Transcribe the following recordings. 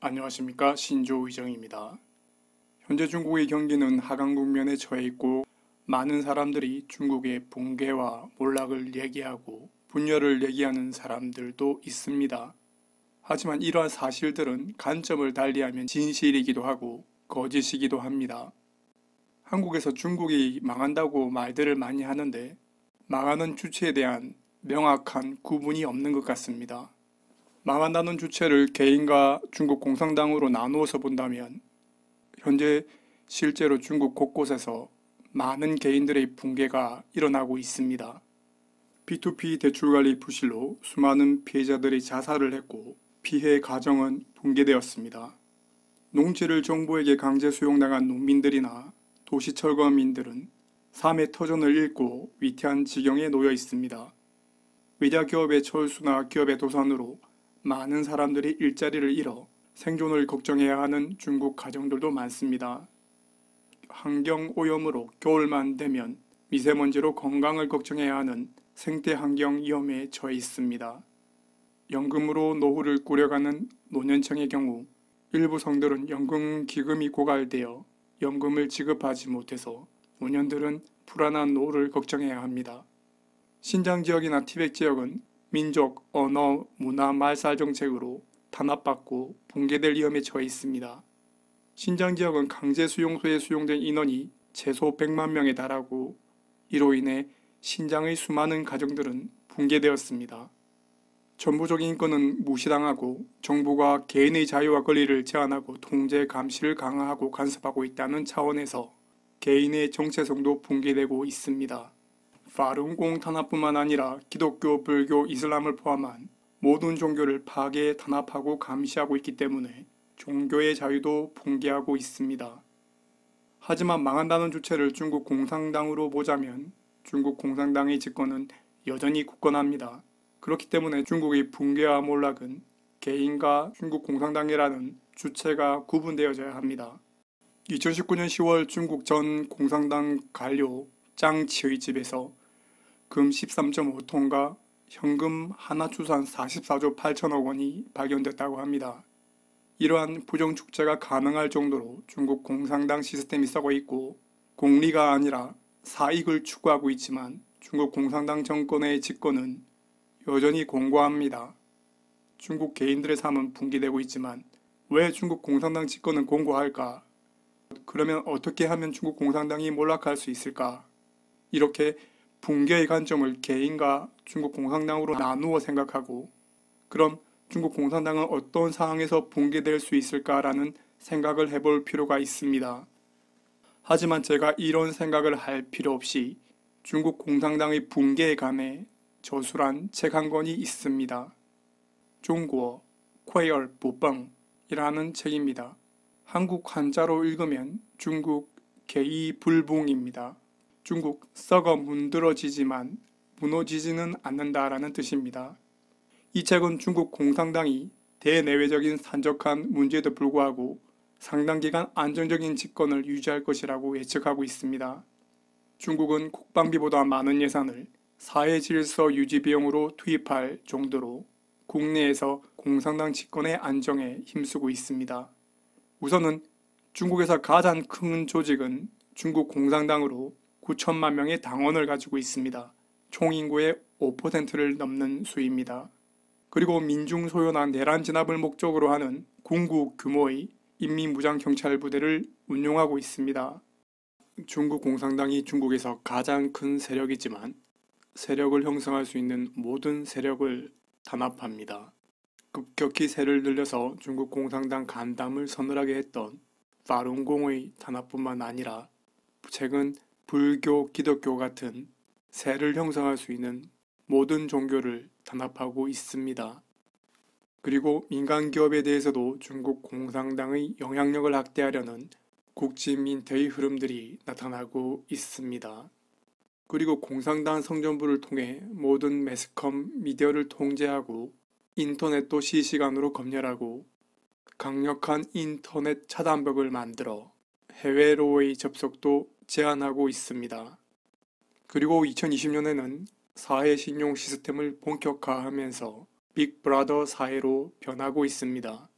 안녕하십니까, 신조의정입니다. 현재 중국의 경기는 하강 국면에 처해 있고 많은 사람들이 중국의 붕괴와 몰락을 얘기하고 분열을 얘기하는 사람들도 있습니다. 하지만 이러한 사실들은 관점을 달리하면 진실이기도 하고 거짓이기도 합니다. 한국에서 중국이 망한다고 말들을 많이 하는데 망하는 주체에 대한 명확한 구분이 없는 것 같습니다. 망한다는 주체를 개인과 중국 공산당으로 나누어서 본다면 현재 실제로 중국 곳곳에서 많은 개인들의 붕괴가 일어나고 있습니다. P2P 대출관리 부실로 수많은 피해자들이 자살을 했고 피해 가정은 붕괴되었습니다. 농지를 정부에게 강제 수용당한 농민들이나 도시철거민들은 삶의 터전을 잃고 위태한 지경에 놓여 있습니다. 외자 기업의 철수나 기업의 도산으로 많은 사람들이 일자리를 잃어 생존을 걱정해야 하는 중국 가정들도 많습니다. 환경 오염으로 겨울만 되면 미세먼지로 건강을 걱정해야 하는 생태 환경 위험에 처해 있습니다. 연금으로 노후를 꾸려가는 노년층의 경우 일부 성들은 연금 기금이 고갈되어 연금을 지급하지 못해서 노년들은 불안한 노후를 걱정해야 합니다. 신장 지역이나 티베트 지역은 민족, 언어, 문화 말살 정책으로 탄압받고 붕괴될 위험에 처해 있습니다. 신장 지역은 강제 수용소에 수용된 인원이 최소 100만 명에 달하고 이로 인해 신장의 수많은 가정들은 붕괴되었습니다. 전부적인 인권은 무시당하고 정부가 개인의 자유와 권리를 제한하고 통제, 감시를 강화하고 간섭하고 있다는 차원에서 개인의 정체성도 붕괴되고 있습니다. 파룬공 탄압뿐만 아니라 기독교, 불교, 이슬람을 포함한 모든 종교를 파괴, 탄압하고 감시하고 있기 때문에 종교의 자유도 붕괴하고 있습니다. 하지만 망한다는 주체를 중국 공산당으로 보자면 중국 공산당의 집권은 여전히 굳건합니다. 그렇기 때문에 중국의 붕괴와 몰락은 개인과 중국 공산당이라는 주체가 구분되어져야 합니다. 2019년 10월 중국 전 공산당 관료 짱치의 집에서 금 13.5톤과 현금 하나추산 44조 8천억 원이 발견됐다고 합니다. 이러한 부정축제가 가능할 정도로 중국 공산당 시스템이 썩어 있고 공리가 아니라 사익을 추구하고 있지만 중국 공산당 정권의 집권은 여전히 공고합니다. 중국 개인들의 삶은 붕괴되고 있지만 왜 중국 공산당 집권은 공고할까? 그러면 어떻게 하면 중국 공산당이 몰락할 수 있을까? 이렇게 붕괴의 관점을 개인과 중국 공산당으로 나누어 생각하고 그럼 중국 공산당은 어떤 상황에서 붕괴될 수 있을까라는 생각을 해볼 필요가 있습니다. 하지만 제가 이런 생각을 할 필요 없이 중국 공산당의 붕괴에 관해 저술한 책 한 권이 있습니다. 중국어 쾌얼 부뻥이라는 책입니다. 한국 한자로 읽으면 중국 개이불붕입니다. 중국 썩어 문드러지지만 무너지지는 않는다라는 뜻입니다. 이 책은 중국 공산당이 대내외적인 산적한 문제에도 불구하고 상당 기간 안정적인 집권을 유지할 것이라고 예측하고 있습니다. 중국은 국방비보다 많은 예산을 사회 질서 유지 비용으로 투입할 정도로 국내에서 공산당 집권의 안정에 힘쓰고 있습니다. 우선은 중국에서 가장 큰 조직은 중국 공산당으로 9천만 명의 당원을 가지고 있습니다. 총인구의 5%를 넘는 수입니다. 그리고 민중 소유나 내란 진압을 목적으로 하는 군국 규모의 인민무장경찰부대를 운용하고 있습니다. 중국 공산당이 중국에서 가장 큰 세력이지만 세력을 형성할 수 있는 모든 세력을 단합합니다. 급격히 세를 늘려서 중국 공산당 간담을 서늘하게 했던 파룬공의 단합뿐만 아니라 최근 불교, 기독교 같은 세를 형성할 수 있는 모든 종교를 단합하고 있습니다. 그리고 민간 기업에 대해서도 중국 공산당의 영향력을 확대하려는 국진민퇴의 흐름들이 나타나고 있습니다. 그리고 공산당 성전부를 통해 모든 매스컴 미디어를 통제하고 인터넷도 실시간으로 검열하고 강력한 인터넷 차단벽을 만들어 해외로의 접속도 제한하고 있습니다. 그리고 2020년에는 사회 신용 시스템을 본격화하면서 빅브라더 사회로 변하고 있습니다.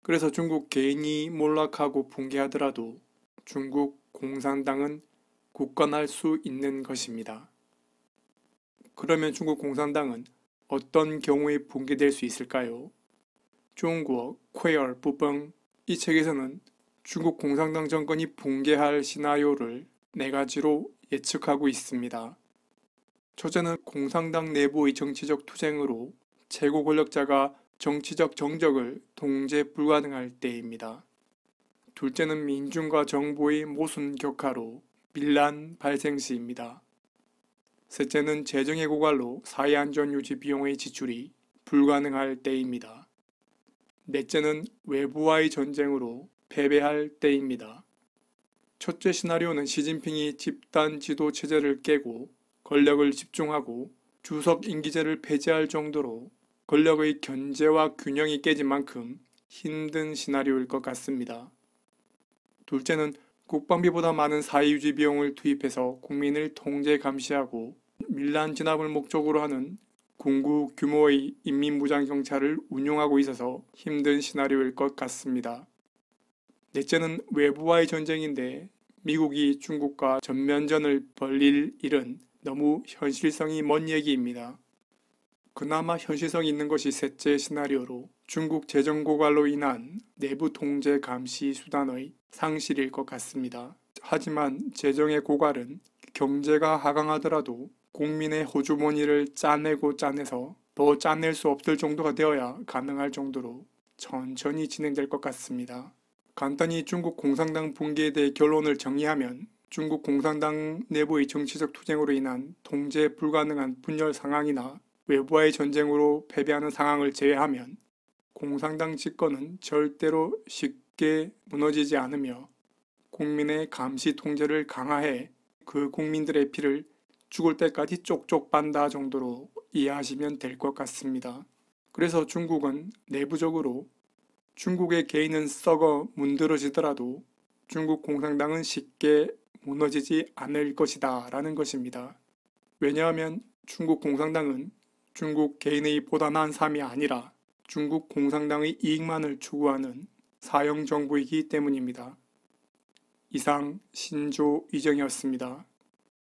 그래서 중국 개인이 몰락하고 붕괴하더라도 중국 공산당은 굳건할 수 있는 것입니다. 그러면 중국 공산당은 어떤 경우에 붕괴될 수 있을까요? 중국 쾌얼 부崩, 이 책에서는 중국 공산당 정권이 붕괴할 시나리오를 4가지로 예측하고 있습니다. 첫째는 공산당 내부의 정치적 투쟁으로 최고 권력자가 정치적 정적을 통제 불가능할 때입니다. 둘째는 민중과 정부의 모순 격화로 밀란 발생 시입니다. 셋째는 재정의 고갈로 사회안전 유지 비용의 지출이 불가능할 때입니다. 넷째는 외부와의 전쟁으로 패배할 때입니다. 첫째 시나리오는 시진핑이 집단 지도 체제를 깨고 권력을 집중하고 주석 임기제를 폐지할 정도로 권력의 견제와 균형이 깨진 만큼 힘든 시나리오일 것 같습니다. 둘째는 국방비보다 많은 사회유지 비용을 투입해서 국민을 통제 감시하고 밀란 진압을 목적으로 하는 군구 규모의 인민무장경찰을 운용하고 있어서 힘든 시나리오일 것 같습니다. 넷째는 외부와의 전쟁인데 미국이 중국과 전면전을 벌일 일은 너무 현실성이 먼 얘기입니다. 그나마 현실성이 있는 것이 셋째 시나리오로 중국 재정 고갈로 인한 내부 통제 감시 수단의 상실일 것 같습니다. 하지만 재정의 고갈은 경제가 하강하더라도 국민의 호주머니를 짜내고 짜내서 더 짜낼 수 없을 정도가 되어야 가능할 정도로 천천히 진행될 것 같습니다. 간단히 중국 공산당 붕괴에 대해 결론을 정리하면 중국 공산당 내부의 정치적 투쟁으로 인한 통제 불가능한 분열 상황이나 외부와의 전쟁으로 패배하는 상황을 제외하면 공산당 집권은 절대로 쉽게 무너지지 않으며 국민의 감시 통제를 강화해 그 국민들의 피를 죽을 때까지 쪽쪽 빤다 정도로 이해하시면 될 것 같습니다. 그래서 중국은 내부적으로 중국의 개인은 썩어 문드러지더라도 중국 공산당은 쉽게 무너지지 않을 것이다 라는 것입니다. 왜냐하면 중국 공산당은 중국 개인의 보다 나은 삶이 아니라 중국 공산당의 이익만을 추구하는 사형 정부이기 때문입니다. 이상 신조 이정이었습니다.